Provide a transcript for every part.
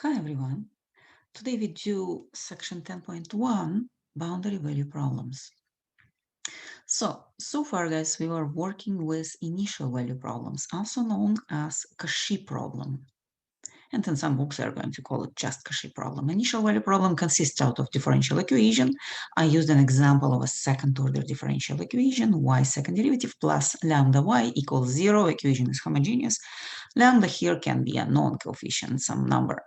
Hi everyone. Today we do section 10.1 boundary value problems. So far guys, we were working with initial value problems, also known as Cauchy problem. And in some books, they're going to call it just Cauchy problem. Initial value problem consists out of differential equation. I used an example of a second order differential equation, y second derivative plus lambda y equals 0. Equation is homogeneous. Lambda here can be a non-coefficient, some number,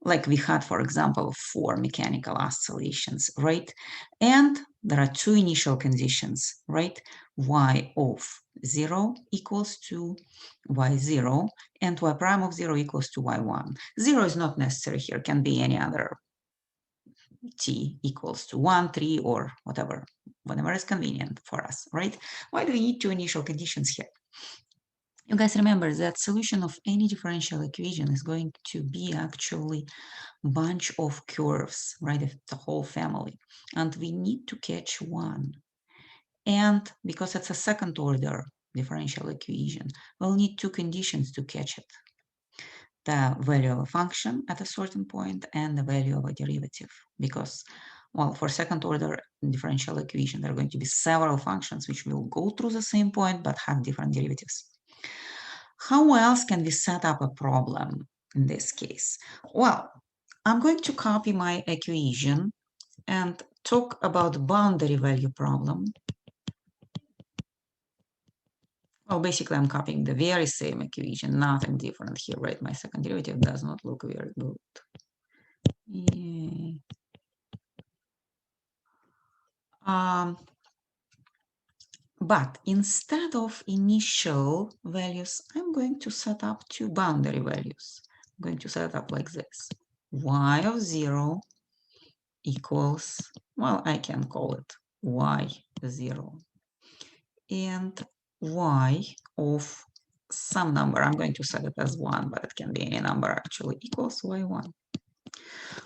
like we had, for example, for mechanical oscillations, right? And there are two initial conditions, right? Y of 0 equals to y0 and y prime of 0 equals to y1. 0 is not necessary here, can be any other t equals to 1, 3, or whatever is convenient for us, right? Why do we need two initial conditions here? You guys remember that solution of any differential equation is going to be actually bunch of curves, right? The whole family. And we need to catch one. And because it's a second order differential equation, we'll need two conditions to catch it. The value of a function at a certain point and the value of a derivative. Because, well, for second order differential equation, there are going to be several functions which will go through the same point but have different derivatives. How else can we set up a problem in this case? Well, I'm going to copy my equation and talk about boundary value problem. Well, basically, I'm copying the very same equation, nothing different here, right? My second derivative does not look very good. Yeah. But instead of initial values, I'm going to set up two boundary values. I'm going to set it up like this. Y of 0 equals, well, I can call it y0. And y of some number, I'm going to set it as 1, but it can be any number actually, equals y1.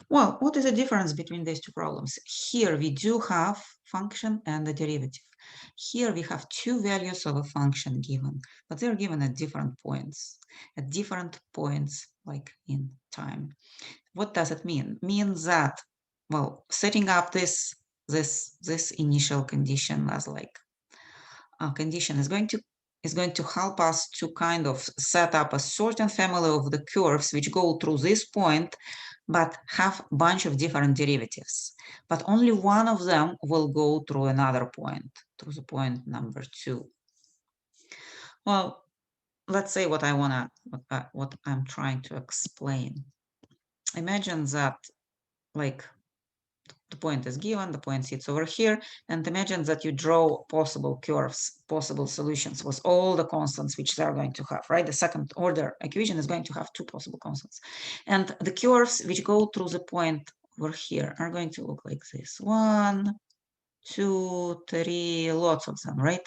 Well, what is the difference between these two problems? Here we do have function and a derivative. Here we have two values of a function given, but they're given at different points like in time. What does it mean? It means that, well, setting up this initial condition as like a condition is going to help us to kind of set up a certain family of the curves which go through this point but have a bunch of different derivatives. But only one of them will go through another point, through the point number 2. Well, let's say what I'm trying to explain. Imagine that, like, the point is given, the point sits over here, and imagine that you draw possible curves, possible solutions with all the constants which they are going to have, right? The second order equation is going to have two possible constants. And the curves which go through the point over here are going to look like this. 1, 2, 3, lots of them, right?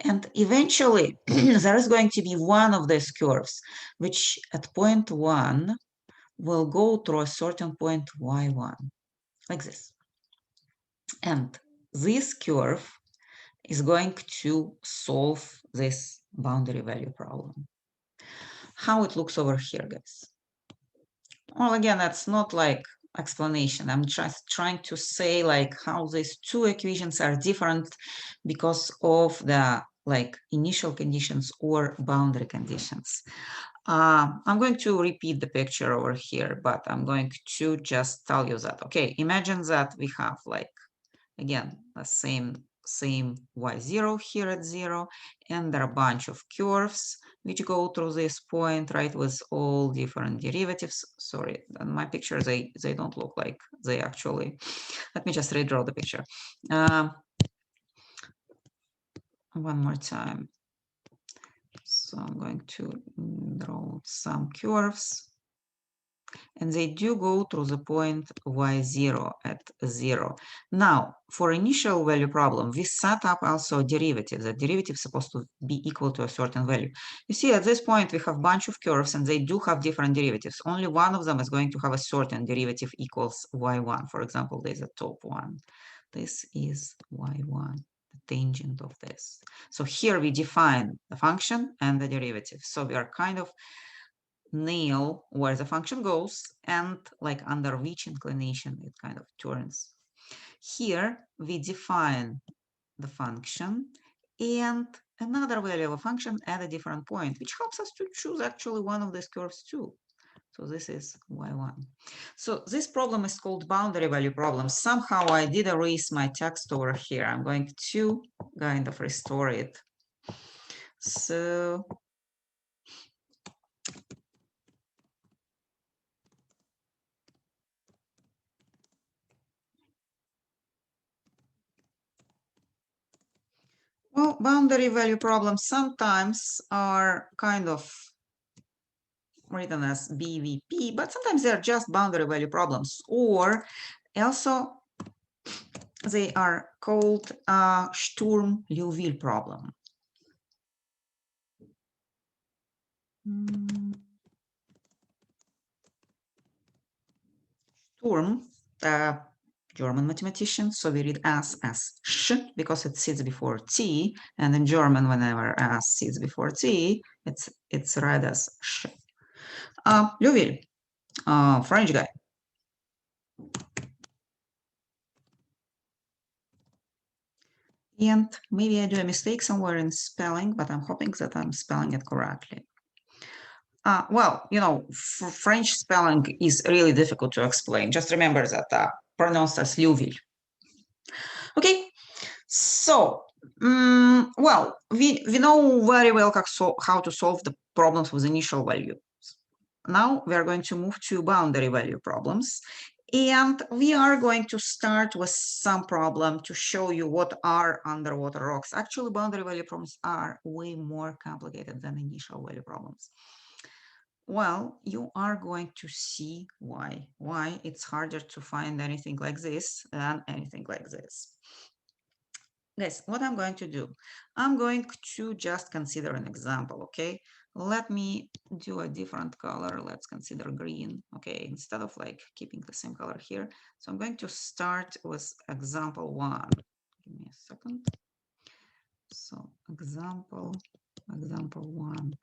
And eventually, there is going to be one of these curves, which at point 1 will go through a certain point y1, like this. And this curve is going to solve this boundary value problem. How it looks over here, guys? Well, again, that's not like explanation. I'm just trying to say like how these two equations are different because of the like initial conditions or boundary conditions. I'm going to repeat the picture over here, but I'm going to just tell you that, okay, imagine that we have like, again, the same y0 here at 0, and there are a bunch of curves which go through this point, right, with all different derivatives. Sorry, in my picture, they don't look like they actually, let me just redraw the picture. One more time. So I'm going to draw some curves. And they do go through the point y0 at 0. Now, for initial value problem, we set up also a derivative. The derivative is supposed to be equal to a certain value. You see, at this point, we have a bunch of curves, and they do have different derivatives. Only one of them is going to have a certain derivative equals y1. For example, there's a top one. This is y1, the tangent of this. So here we define the function and the derivative. So we are kind of nail where the function goes and like under which inclination it kind of turns. Here we define the function and another value of a function at a different point, which helps us to choose actually one of these curves too. So this is y1. So this problem is called boundary value problem. Somehow I did erase my text over here. I'm going to kind of restore it. So well, boundary value problems sometimes are kind of written as BVP, but sometimes they're just boundary value problems, or also they are called Sturm-Liouville problem. Sturm, the German mathematician, so we read S as sh because it sits before T, and in German, whenever S sits before T, it's read as sh. Liouville, French guy. And maybe I do a mistake somewhere in spelling, but I'm hoping that I'm spelling it correctly. Well, you know, French spelling is really difficult to explain. Just remember that pronounced as Liouville. Okay, so, well, we know very well how to solve the problems with initial values. Now we are going to move to boundary value problems. And we are going to start with some problem to show you what are underwater rocks. Actually, boundary value problems are way more complicated than initial value problems. Well, you are going to see why. Why it's harder to find anything like this than anything like this. Guys, what I'm going to do, I'm going to just consider an example, okay? Let me do a different color. Let's consider green, okay? Instead of like keeping the same color here. So I'm going to start with example 1. Give me a second. So example 1.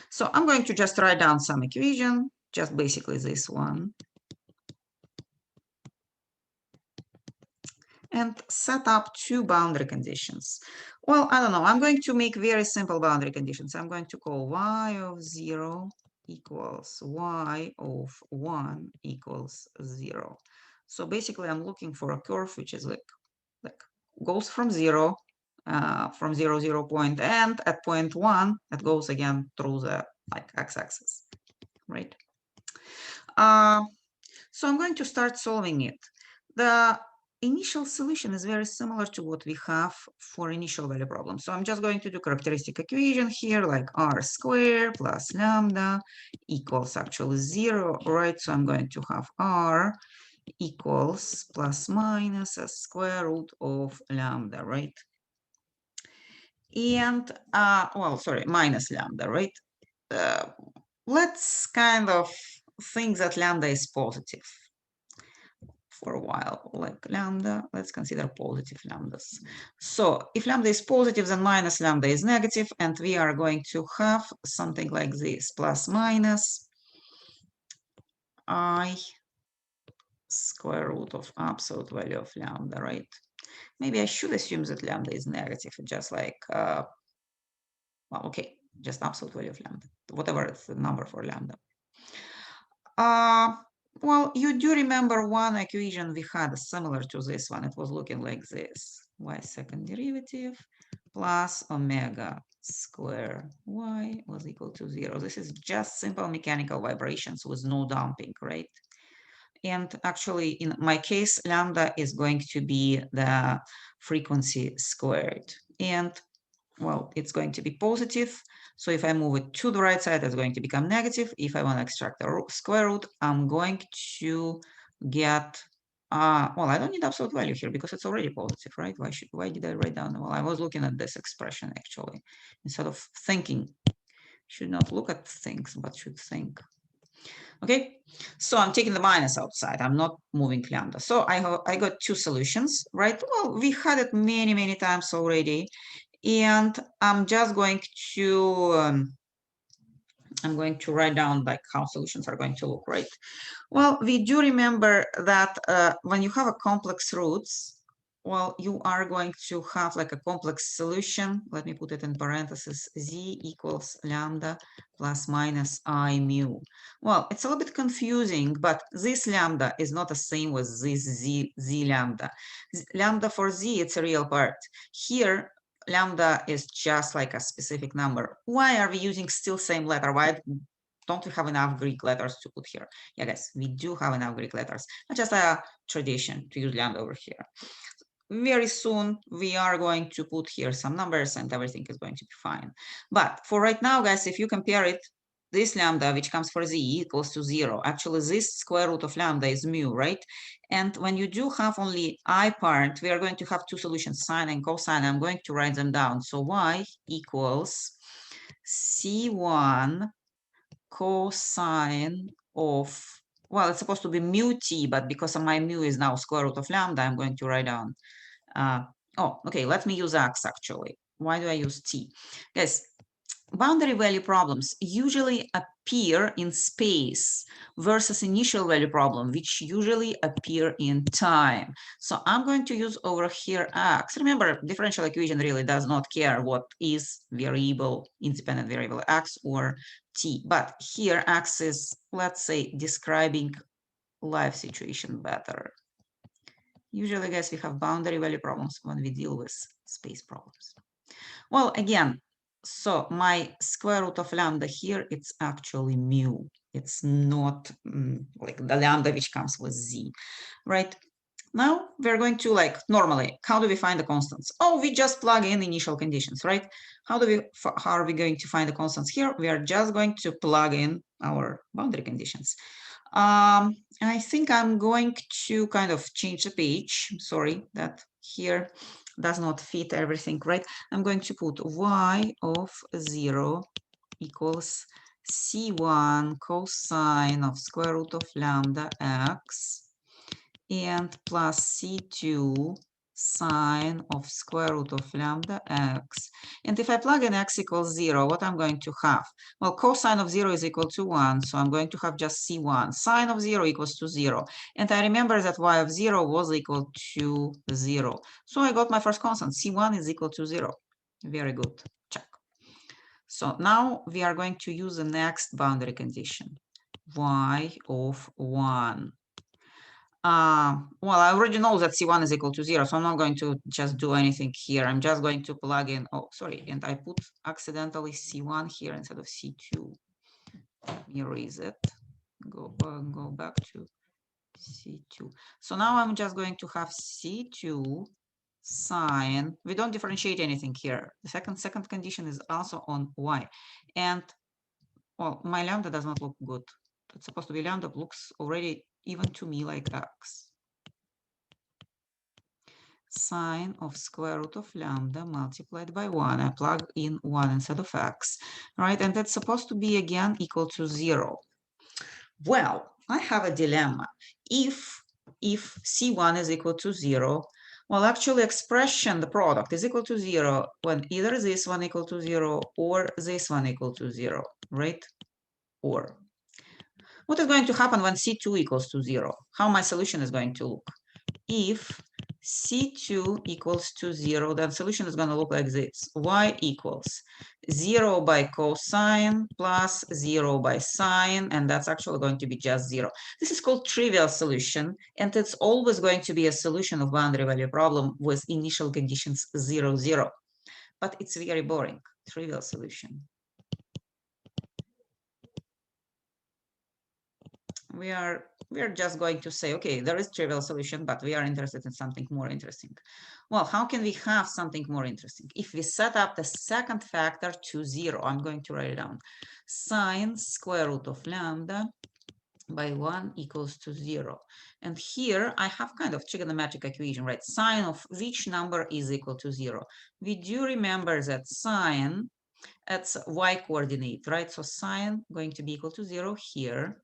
So I'm going to just write down some equation, just basically this one. And set up two boundary conditions. Well, I don't know. I'm going to make very simple boundary conditions. I'm going to call y of 0 equals y of 1 equals 0. So basically, I'm looking for a curve which is like goes from 0, 0 point, and at point 1, it goes again through the like x-axis, right? So I'm going to start solving it. The initial solution is very similar to what we have for initial value problems. So I'm just going to do characteristic equation here, like r squared plus lambda equals actually 0, right? So I'm going to have r equals plus minus a square root of lambda, right? And, well, sorry, minus lambda, right? Let's kind of think that lambda is positive for a while, like lambda, let's consider positive lambdas. So if lambda is positive, then minus lambda is negative, and we are going to have something like this, plus minus I square root of absolute value of lambda, right? Maybe I should assume that lambda is negative, just like, well, okay, just absolute value of lambda, whatever is the number for lambda. Well, you do remember one equation we had similar to this one. It was looking like this. Y second derivative plus omega square y was equal to 0. This is just simple mechanical vibrations with no damping, right? And actually, in my case, lambda is going to be the frequency squared. And well, it's going to be positive. So if I move it to the right side, it's going to become negative. If I want to extract the square root, I'm going to get, well, I don't need absolute value here because it's already positive, right? Why did I write down? Well, I was looking at this expression actually, instead of thinking. Should not look at things, but should think. Okay, so I'm taking the minus outside. I'm not moving lambda. So I got two solutions, right? Well, we had it many, many times already. And I'm just going to I'm going to write down like how solutions are going to look, right? Well, we do remember that when you have a complex roots, well, you are going to have like a complex solution. Let me put it in parentheses, z equals lambda plus minus I mu. Well, it's a little bit confusing, but this lambda is not the same with this z lambda. Lambda for z, it's a real part. Here, lambda is just like a specific number. Why are we using still same letter? Why don't we have enough Greek letters to put here? Yeah, guys, we do have enough Greek letters. It's just a tradition to use lambda over here. Very soon, we are going to put here some numbers and everything is going to be fine. But for right now, guys, if you compare it, this lambda, which comes for z, equals to 0. Actually, this square root of lambda is mu, right? And when you do have only I part, we are going to have two solutions, sine and cosine. I'm going to write them down. So y equals c1 cosine of, well, it's supposed to be mu t, but because of my mu is now square root of lambda, I'm going to write down, oh, okay, let me use x actually. Why do I use t? Guys, boundary value problems usually appear in space versus initial value problem, which usually appear in time. So I'm going to use over here x. Remember, differential equation really does not care what is variable, independent variable x or t. But here x is, let's say, describing life situation better. Usually, guys, we have boundary value problems when we deal with space problems. Well, again, so my square root of lambda here, it's actually mu. It's not like the lambda which comes with z, right? Now we're going to like normally, how do we find the constants? Oh, we just plug in initial conditions, right? How are we going to find the constants here? We are just going to plug in our boundary conditions. I think I'm going to kind of change the page. Sorry that here does not fit everything, right? I'm going to put y of 0 equals c1 cosine of square root of lambda x and plus c2 sine of square root of lambda x. And if I plug in x equals 0, what I'm going to have? Well, cosine of 0 is equal to 1, so I'm going to have just c1. Sine of 0 equals to 0. And I remember that y of 0 was equal to 0. So I got my first constant. c1 is equal to 0. Very good. Check. So now we are going to use the next boundary condition, y of 1. Well, I already know that C1 is equal to 0, so I'm not going to just do anything here. I'm just going to plug in, oh, sorry, and I put accidentally C1 here instead of C2. Let me erase it, go back to C2. So now I'm just going to have C2 sine, we don't differentiate anything here. The second condition is also on Y. And, well, my lambda does not look good. It's supposed to be lambda, looks already even to me like X. Sine of square root of lambda multiplied by 1. I plug in 1 instead of x, right? And that's supposed to be again equal to 0. Well, I have a dilemma. If C1 is equal to 0, well, actually expression, the product, is equal to 0 when either this one equal to 0 or this one equal to 0, right? Or what is going to happen when C2 equals to 0? How my solution is going to look? If C2 equals to 0, then solution is going to look like this. Y equals 0 by cosine plus 0 by sine, and that's actually going to be just 0. This is called trivial solution, and it's always going to be a solution of boundary value problem with initial conditions 0, 0. But it's very boring, trivial solution. We are just going to say, okay, there is trivial solution, but we are interested in something more interesting. Well, how can we have something more interesting? If we set up the second factor to 0, I'm going to write it down. Sine square root of lambda by 1 equals to 0. And here I have kind of trigonometric equation, right? Sine of which number is equal to 0? We do remember that sine, that's y coordinate, right? So sine going to be equal to 0 here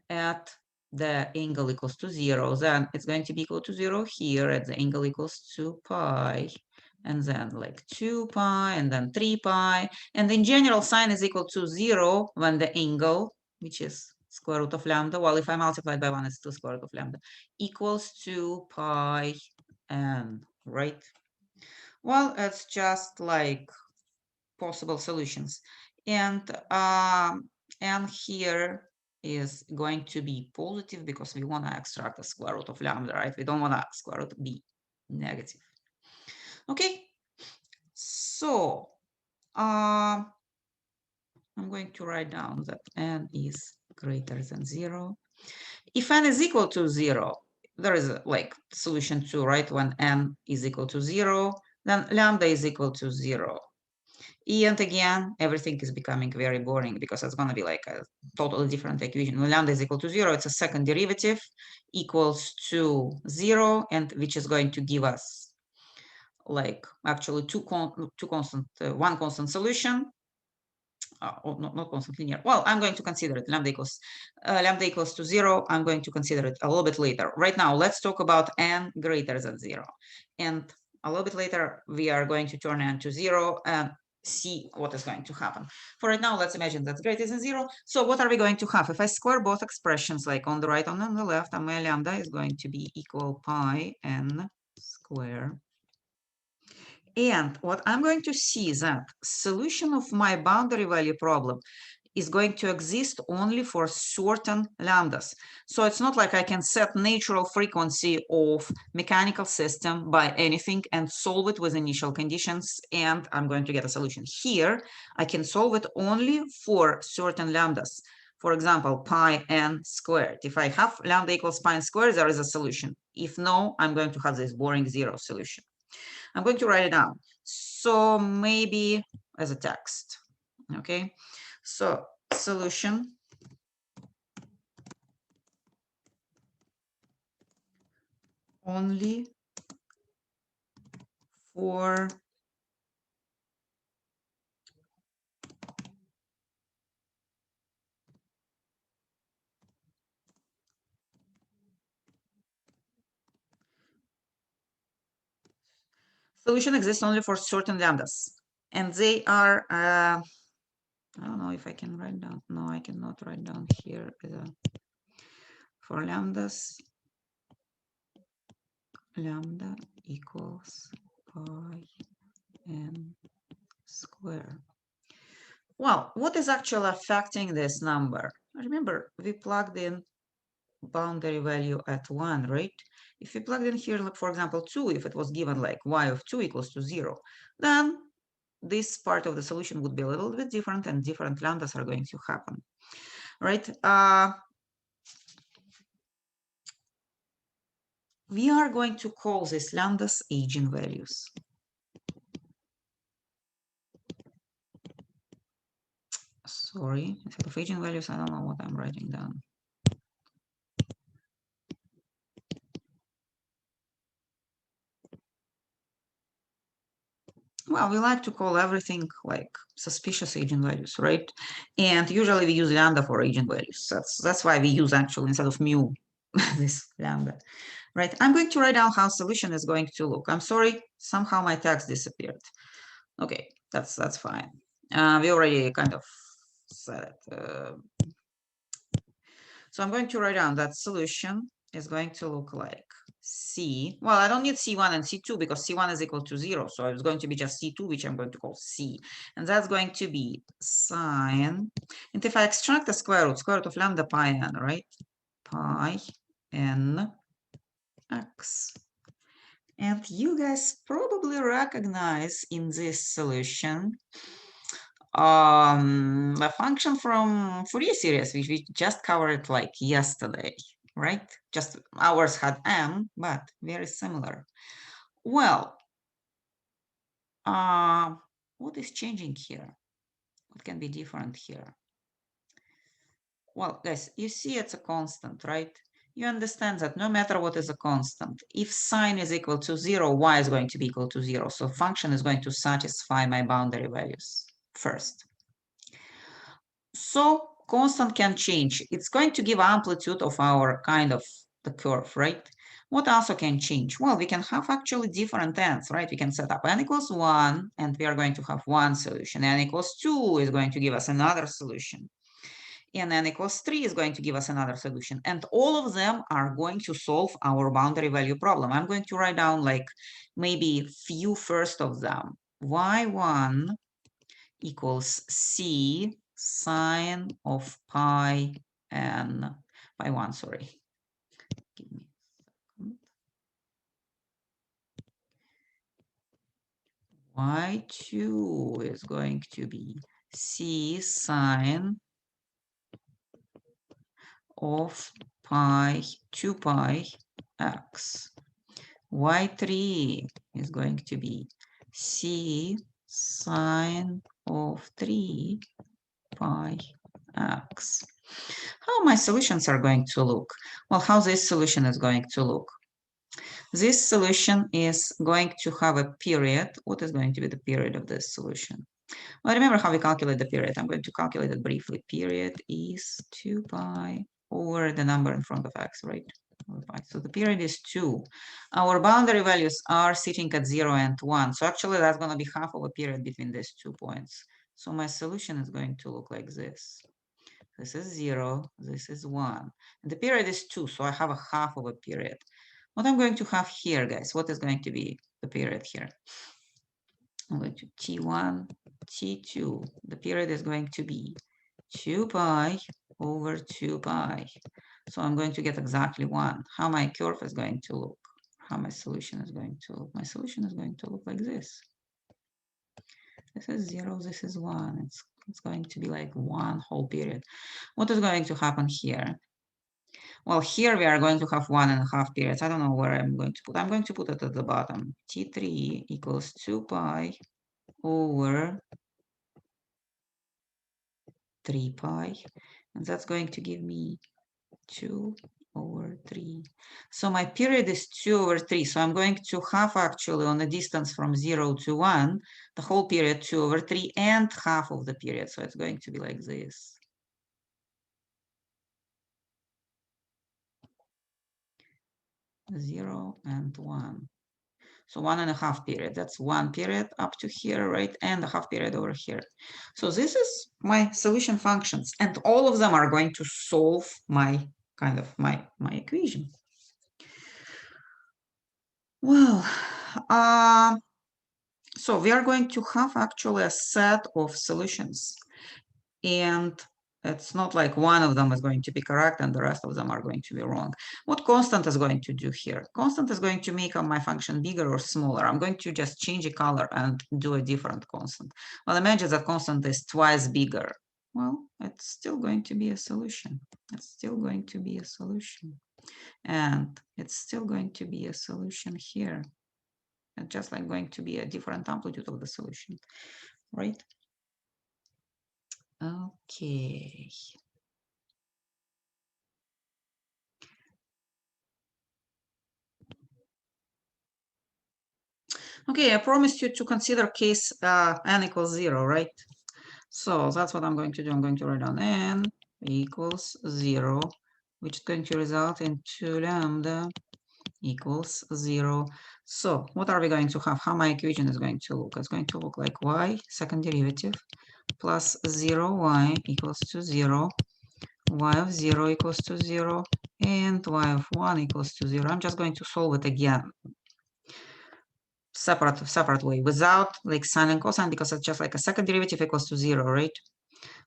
at the angle equals to 0, then it's going to be equal to 0 here at the angle equals to pi, and then like 2 pi, and then 3 pi. And in general, sine is equal to 0 when the angle, which is square root of lambda, well, if I multiply by 1, it's still square root of lambda, equals 2 pi n, right? Well, it's just like possible solutions. And here is going to be positive because we want to extract the square root of lambda, right? We don't want to square root be negative. Okay, so I'm going to write down that n is greater than 0. If n is equal to 0, there is a like solution 2, right? When n is equal to 0, then lambda is equal to 0. And again, everything is becoming very boring because it's going to be like a totally different equation. When lambda is equal to 0, it's a second derivative equals to 0, and which is going to give us like actually one constant solution. Not constant linear. Well, I'm going to consider it lambda equals to 0. I'm going to consider it a little bit later. Right now, let's talk about n greater than 0. And a little bit later, we are going to turn n to 0 and see what is going to happen. For right now, let's imagine that's greater than 0. So what are we going to have? If I square both expressions, like on the right and on the left, and my lambda is going to be equal pi n square. And what I'm going to see is that solution of my boundary value problem is going to exist only for certain lambdas. So it's not like I can set natural frequency of mechanical system by anything and solve it with initial conditions, and I'm going to get a solution. Here, I can solve it only for certain lambdas. For example, pi n squared. If I have lambda equals pi n squared, there is a solution. If no, I'm going to have this boring 0 solution. I'm going to write it down. So maybe as a text, okay? So solution only for solution exists only for certain lambdas. And they are, I don't know if I can write down. No, I cannot write down here. For lambdas, lambda equals pi n square. Well, what is actually affecting this number? Remember, we plugged in boundary value at 1, right? If we plug in here, like for example, 2, if it was given like y of 2 equals to 0, then this part of the solution would be a little bit different and different lambdas are going to happen, right? We are going to call these lambdas eigenvalues. Sorry, instead of eigenvalues, I don't know what I'm writing down. Well, we like to call everything like suspicious eigenvalues, right? And usually we use lambda for eigenvalues. That's why we use actually instead of mu this lambda, right? I'm going to write down how solution is going to look. I'm sorry, somehow my text disappeared. Okay, that's fine. We already kind of said it. So I'm going to write down that solution is going to look like C. Well, I don't need C1 and C2 because C1 is equal to 0. So it's going to be just C2, which I'm going to call C. And that's going to be sine. And if I extract the square root of lambda pi n, right? Pi n x. And you guys probably recognize in this solution a function from Fourier series, which we just covered like yesterday, right? Just ours had m, but very similar. Well, what is changing here? What can be different here? Well, guys, you see it's a constant, right? You understand that no matter what is a constant, if sine is equal to 0, y is going to be equal to 0. So function is going to satisfy my boundary values first. So constant can change. It's going to give amplitude of our kind of the curve, right? What also can change? Well, we can have actually different ends, right? We can set up n equals 1, and we are going to have one solution. N equals 2 is going to give us another solution. And n equals 3 is going to give us another solution. And all of them are going to solve our boundary value problem. I'm going to write down like maybe few first of them. y1 equals c sine of pi n, pi 1, sorry. Give me a second. Y2 is going to be c sine of pi 2 pi x. Y3 is going to be c sine of 3 pi x. How my solutions are going to look? Well, how this solution is going to look? This solution is going to have a period. What is going to be the period of this solution? Well, remember how we calculate the period. I'm going to calculate it briefly. Period is 2 pi over the number in front of x, right? So the period is 2. Our boundary values are sitting at 0 and 1. So actually that's going to be half of a period between these 2 points. So my solution is going to look like this. This is 0, this is 1. And the period is 2, so I have a half of a period. What I'm going to have here, guys, what is going to be the period here? I'm going to T1, T2. The period is going to be 2 pi over 2 pi. So I'm going to get exactly 1. How my curve is going to look, how my solution is going to look. My solution is going to look like this. This is 0, this is 1. It's going to be like one whole period. What is going to happen here? Well, here we are going to have 1.5 periods. I don't know where I'm going to put. I'm going to put it at the bottom. T3 equals 2 pi over 3 pi. And that's going to give me 2 over 3. So my period is 2 over 3. So I'm going to have actually on the distance from 0 to 1, the whole period 2 over 3 and half of the period. So it's going to be like this. 0 and 1. So 1.5 period. That's 1 period up to here, right? And a half period over here. So this is my solution functions. And all of them are going to solve my kind of my equation. Well, so we are going to have actually a set of solutions. And it's not like one of them is going to be correct and the rest of them are going to be wrong. What constant is going to do here? Constant is going to make my function bigger or smaller. I'm going to just change a color and do a different constant. Well, imagine that constant is twice bigger. Well, it's still going to be a solution. It's still going to be a solution. And it's still going to be a solution here. And just like going to be a different amplitude of the solution, right? Okay. Okay, I promised you to consider case n equals 0, right? So that's what I'm going to do. I'm going to write down n equals 0, which is going to result in 2 lambda equals 0. So what are we going to have? How my equation is going to look? It's going to look like y second derivative plus 0y equals to 0, y of 0 equals to 0, and y of 1 equals to 0. I'm just going to solve it again separate way without like sine and cosine, because it's just like a second derivative equals to 0, right?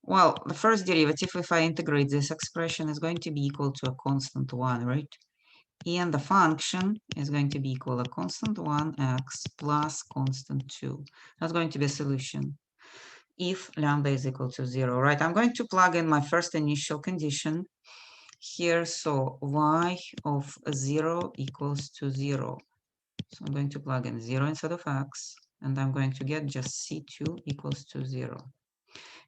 Well, the first derivative, if I integrate this expression, is going to be equal to a constant 1, right? And the function is going to be equal to a constant 1x plus constant 2. That's going to be a solution if lambda is equal to 0, right? I'm going to plug in my first initial condition here. So y of 0 equals to 0. So I'm going to plug in 0 instead of x, and I'm going to get just c2 equals to 0.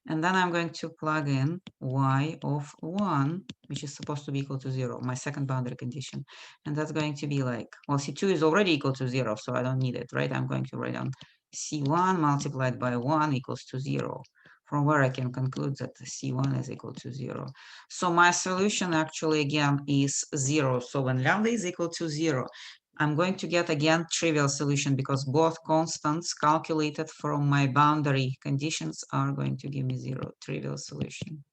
And then I'm going to plug in y of 1, which is supposed to be equal to 0, my second boundary condition. And that's going to be like, well, c2 is already equal to 0, so I don't need it, right? I'm going to write down c1 multiplied by 1 equals to 0. from where I can conclude that C1 is equal to 0. So my solution actually again is 0. So when lambda is equal to 0, I'm going to get again trivial solution because both constants calculated from my boundary conditions are going to give me 0, trivial solution.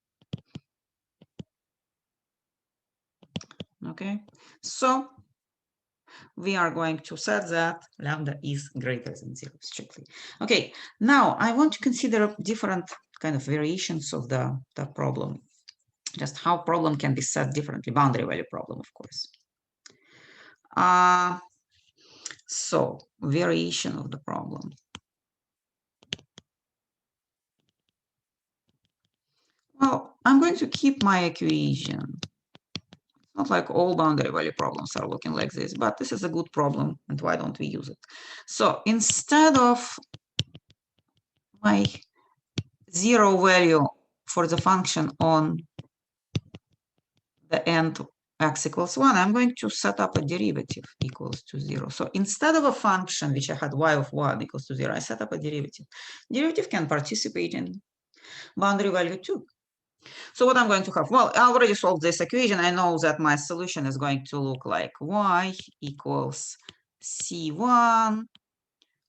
Okay, so we are going to set that lambda is greater than 0 strictly. Okay, now I want to consider different kind of variations of the problem. Just how problem can be set differently, boundary value problem, of course. So variation of the problem. Well, I'm going to keep my equation. Not like all boundary value problems are looking like this, but this is a good problem, and why don't we use it? So instead of my 0 value for the function on the end x equals 1, I'm going to set up a derivative equals to 0. So instead of a function which I had y of 1 equals to 0, I set up a derivative. Derivative can participate in boundary value too. So what I'm going to have, well, I already solved this equation. I know that my solution is going to look like y equals c1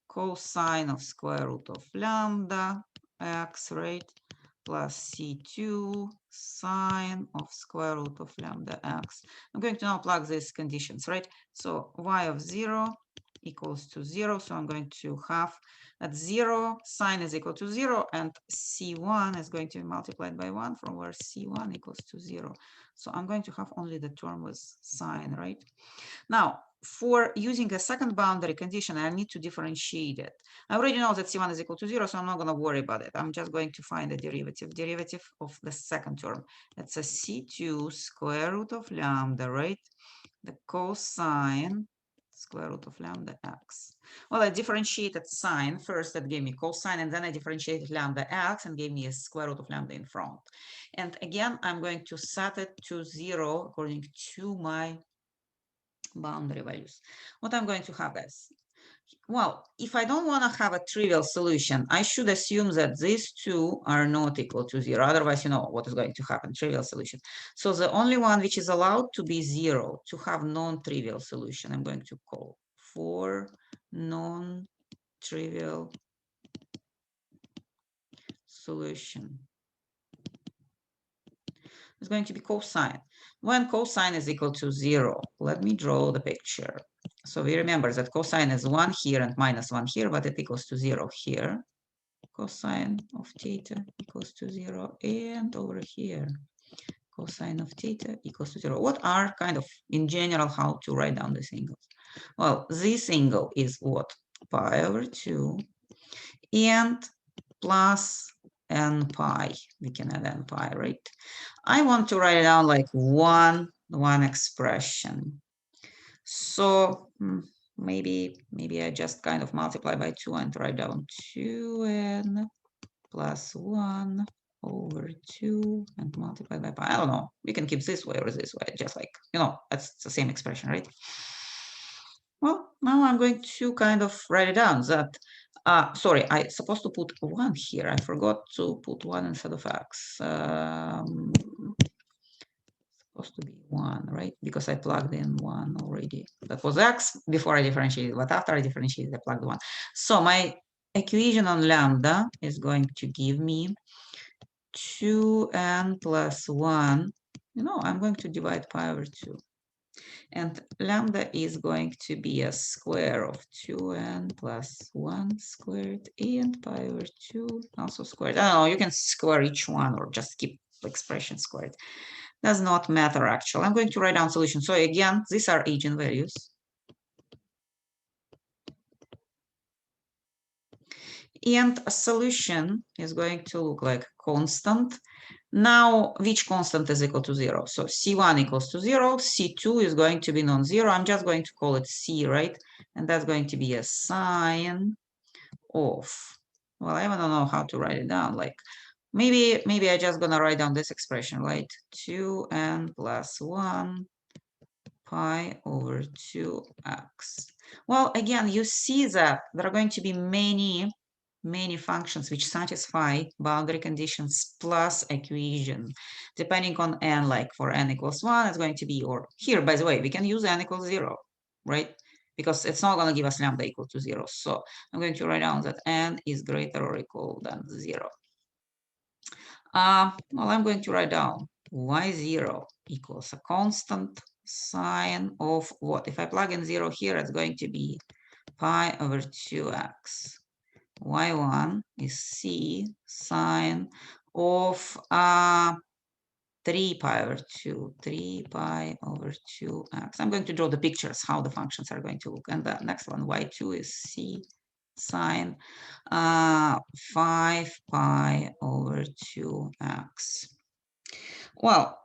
cosine of square root of lambda x, right, plus c2 sine of square root of lambda x. I'm going to now plug these conditions, right? So y of 0 equals to 0. So I'm going to have at 0, sine is equal to 0, and c1 is going to be multiplied by 1 from where c1 equals to 0. So I'm going to have only the term with sine, right? Now, for using a second boundary condition, I need to differentiate it. I already know that c1 is equal to 0, so I'm not going to worry about it. I'm just going to find the derivative of the second term. It's a c2 square root of lambda, right? The cosine square root of lambda x. Well, I differentiated sine. First, that gave me cosine, and then I differentiated lambda x and gave me a square root of lambda in front. And again, I'm going to set it to 0 according to my boundary values. What I'm going to have is, well, if I don't want to have a trivial solution, I should assume that these two are not equal to 0. Otherwise, you know what is going to happen, trivial solution. So the only one which is allowed to be 0, to have non-trivial solution, I'm going to call for non-trivial solution. It's going to be cosine. When cosine is equal to 0, let me draw the picture. So we remember that cosine is 1 here and minus 1 here, but it equals to 0 here. Cosine of theta equals to 0, and over here, cosine of theta equals to 0. What are kind of, in general, how to write down these angles? Well, this angle is what? Pi over 2 and plus n pi. We can add n pi, right? I want to write it down like one expression. So maybe I just kind of multiply by 2 and write down 2n plus 1 over 2 and multiply by pi. I don't know. We can keep this way or this way, just like, you know, that's the same expression, right? Well, now I'm going to kind of write it down that, sorry, I supposed to put 1 here. I forgot to put 1 instead of x. Supposed to be 1, right? Because I plugged in 1 already. That was x before I differentiated, but after I differentiated, I plugged 1. So my equation on lambda is going to give me 2n plus 1. You know, I'm going to divide pi over 2. And lambda is going to be a square of 2n plus 1 squared and pi over 2 also squared. I don't know, you can square each one or just keep expression squared. Does not matter actually. I'm going to write down solution. So again, these are eigenvalues. And a solution is going to look like constant. Now, which constant is equal to 0? So C1 equals to 0, C2 is going to be non-zero. I'm just going to call it C, right? And that's going to be a sine of, well, I don't know how to write it down. Like maybe I just gonna write down this expression, right? 2n plus 1 pi over 2x. Well, again, you see that there are going to be many many functions which satisfy boundary conditions plus equation, depending on n, like for n equals 1, it's going to be, or here, by the way, we can use n equals 0, right? Because it's not going to give us lambda equal to 0. So I'm going to write down that n is greater or equal than 0. Well, I'm going to write down y0 equals a constant sine of what? If I plug in 0 here, it's going to be pi over 2x. Y1 is c sine of 3 pi over 2, 3 pi over 2x. I'm going to draw the pictures, how the functions are going to look. And the next one, y2 is c sine 5 pi over 2x. Well,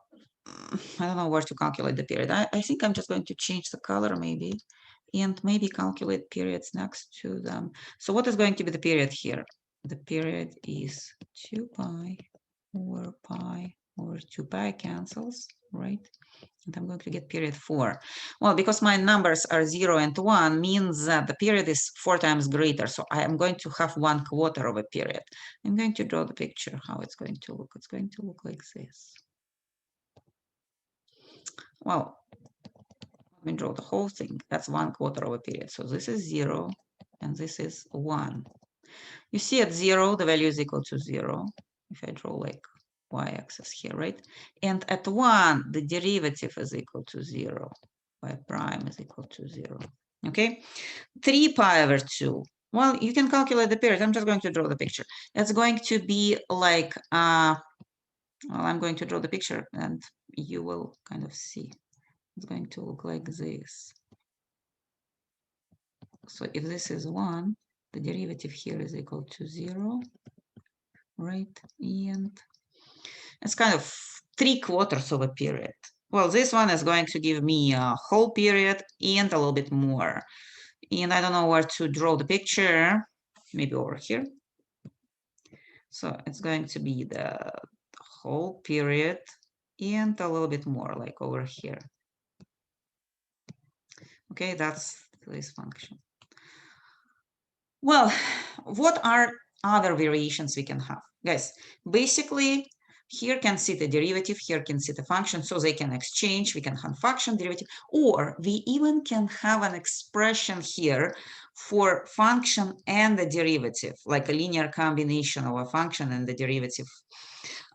I don't know where to calculate the period. I think I'm just going to change the color maybe, and maybe calculate periods next to them. So what is going to be the period here? The period is 2 pi over 2 pi cancels, right? And I'm going to get period 4. Well, because my numbers are 0 and 1 means that the period is 4 times greater. So I am going to have 1/4 of a period. I'm going to draw the picture, how it's going to look. It's going to look like this. Well, let me draw the whole thing. That's 1/4 of a period. So this is 0 and this is 1. You see at 0, the value is equal to 0. If I draw like y-axis here, right? And at 1, the derivative is equal to 0. Y prime is equal to 0. Okay? 3 pi over 2. Well, you can calculate the period. I'm just going to draw the picture. It's going to be like, well, I'm going to draw the picture and you will kind of see. It's going to look like this. So if this is 1, the derivative here is equal to 0, right? And it's kind of 3/4 of a period. Well, this one is going to give me a whole period and a little bit more. And I don't know where to draw the picture, maybe over here. So it's going to be the whole period and a little bit more, like over here. Okay, that's this function. Well, what are other variations we can have? Guys, basically, here can sit a derivative, here can sit a function, so they can exchange. We can have function derivative, or we even can have an expression here for function and the derivative, like a linear combination of a function and the derivative.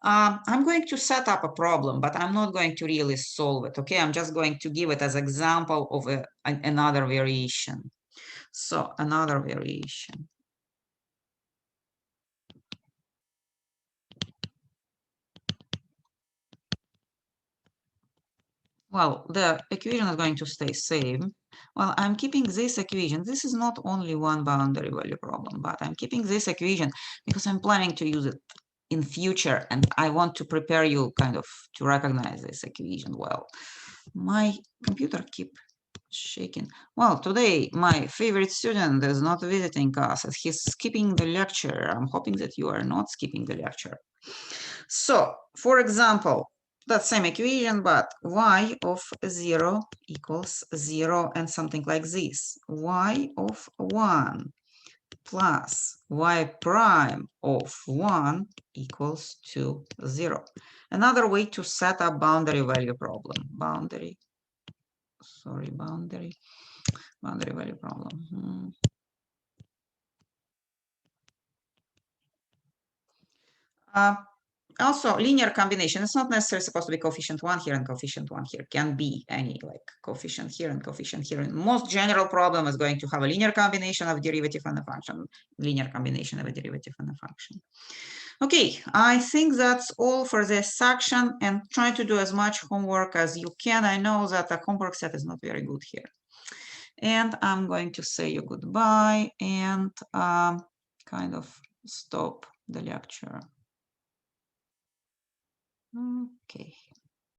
I'm going to set up a problem, but I'm not going to really solve it, okay? I'm just going to give it as example of another variation. So another variation. Well, the equation is going to stay same. Well, I'm keeping this equation. This is not only one boundary value problem, but I'm keeping this equation because I'm planning to use it in future, and I want to prepare you kind of to recognize this equation well. My computer keep shaking. Well, today my favorite student is not visiting us. He's skipping the lecture. I'm hoping that you are not skipping the lecture. So, for example, that same equation, but y of 0 equals 0 and something like this. Y of 1 plus y prime of 1 equals to 0. Another way to set up boundary value problem. Boundary value problem. Also, linear combination, it's not necessarily supposed to be coefficient 1 here and coefficient 1 here. Can be any like coefficient here and coefficient here. And most general problem is going to have a linear combination of derivative and a function, linear combination of a derivative and a function. Okay, I think that's all for this section, and try to do as much homework as you can. I know that the homework set is not very good here. And I'm going to say you goodbye and kind of stop the lecture. Okay.